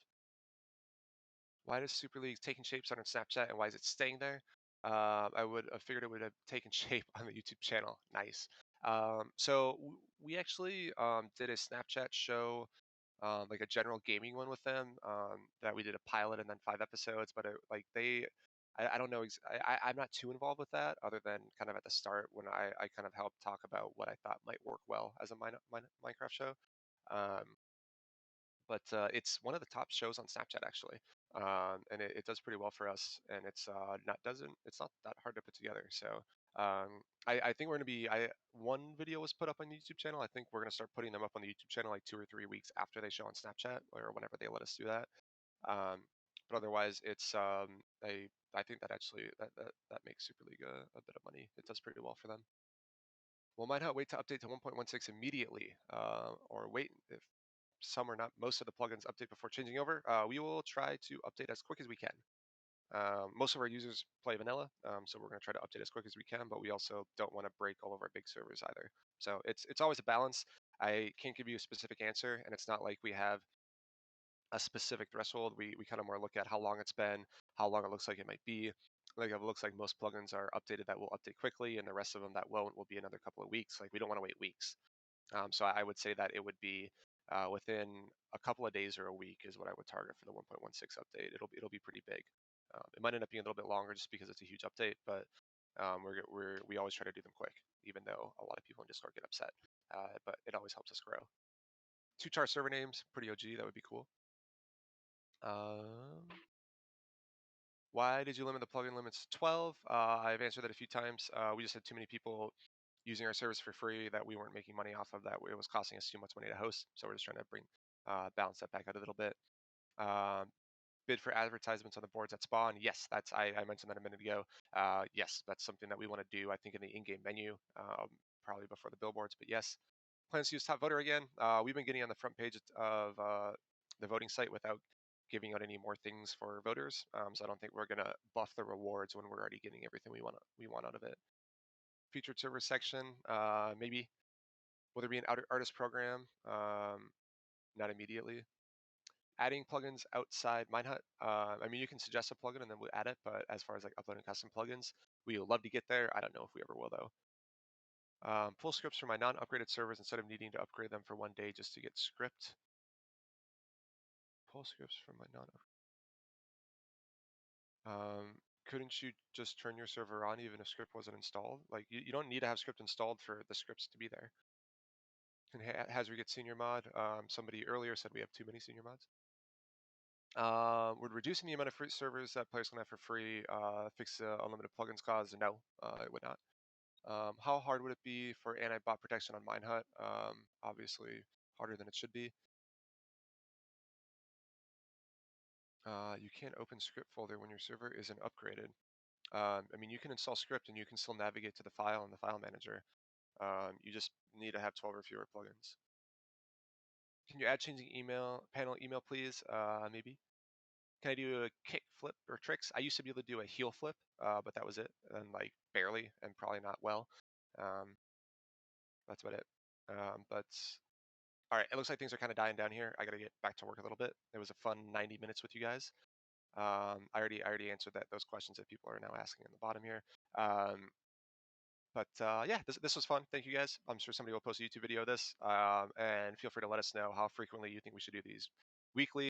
Why does Super League taking shape start on Snapchat and why is it staying there? I would have figured it would have taken shape on the YouTube channel. Nice. So we actually did a Snapchat show, like a general gaming one with them. That we did a pilot and then 5 episodes. But I don't know. I'm not too involved with that, other than kind of at the start when I kind of helped talk about what I thought might work well as a Minecraft show. Um, but it's one of the top shows on Snapchat actually, and it does pretty well for us. And it's not that hard to put together. So I think we're gonna be one video was put up on the YouTube channel. I think we're gonna start putting them up on the YouTube channel like 2 or 3 weeks after they show on Snapchat or whenever they let us do that. But otherwise, it's I think that actually that makes Super League a bit of money. It does pretty well for them. Will Minehut wait to update to 1.16 immediately, or wait if some or not most of the plugins update before changing over? We will try to update as quick as we can. Most of our users play vanilla, so we're going to try to update as quick as we can, but we also don't want to break all of our big servers either. So it's always a balance. I can't give you a specific answer, and it's not like we have a specific threshold. We kind of more look at how long it's been, how long it looks like it might be. Like if it looks like most plugins are updated, that will update quickly, and the rest of them that won't will be another couple of weeks. Like we don't want to wait weeks. So I would say that it would be within a couple of days or a week is what I would target for the 1.16 update. It'll be pretty big. It might end up being a little bit longer just because it's a huge update, but we always try to do them quick, even though a lot of people in Discord get upset. But it always helps us grow. 2 char server names, pretty OG. That would be cool. Why did you limit the plugin limits to 12? I've answered that a few times. We just had too many people using our service for free that we weren't making money off of, that it was costing us too much money to host. So we're just trying to balance that back out a little bit. Bid for advertisements on the boards at Spawn. Yes, I mentioned that a minute ago. Yes, that's something that we want to do, I think, in the in-game menu, probably before the billboards, but yes. Plans to use top voter again. We've been getting on the front page of the voting site without giving out any more things for voters. So I don't think we're gonna buff the rewards when we're already getting everything we want out of it. Featured server section, maybe. Will there be an artist program? Not immediately. Adding plugins outside Minehut. I mean, you can suggest a plugin and then we'll add it, but as far as like uploading custom plugins, we would love to get there. I don't know if we ever will though. Pull scripts from my non-upgraded servers instead of needing to upgrade them for one day just to get script. Pull scripts from my non. Couldn't you just turn your server on even if script wasn't installed? Like you don't need to have script installed for the scripts to be there. And has we get senior mod? Somebody earlier said we have too many senior mods. Would reducing the amount of free servers that players can have for free fix the unlimited plugins cause? No, it would not. How hard would it be for anti-bot protection on Minehut? Obviously harder than it should be. You can't open script folder when your server isn't upgraded. I mean, you can install script and you can still navigate to the file in the file manager. You just need to have 12 or fewer plugins. Can you add changing panel email, please? Maybe. Can I do a kick flip or tricks? I used to be able to do a heel flip, but that was it, and like barely, and probably not well. That's about it. But all right, it looks like things are kind of dying down here. I got to get back to work a little bit. It was a fun 90 minutes with you guys. I already answered those questions that people are now asking in the bottom here. But yeah, this was fun. Thank you guys. I'm sure somebody will post a YouTube video of this, and feel free to let us know how frequently you think we should do these. Weekly.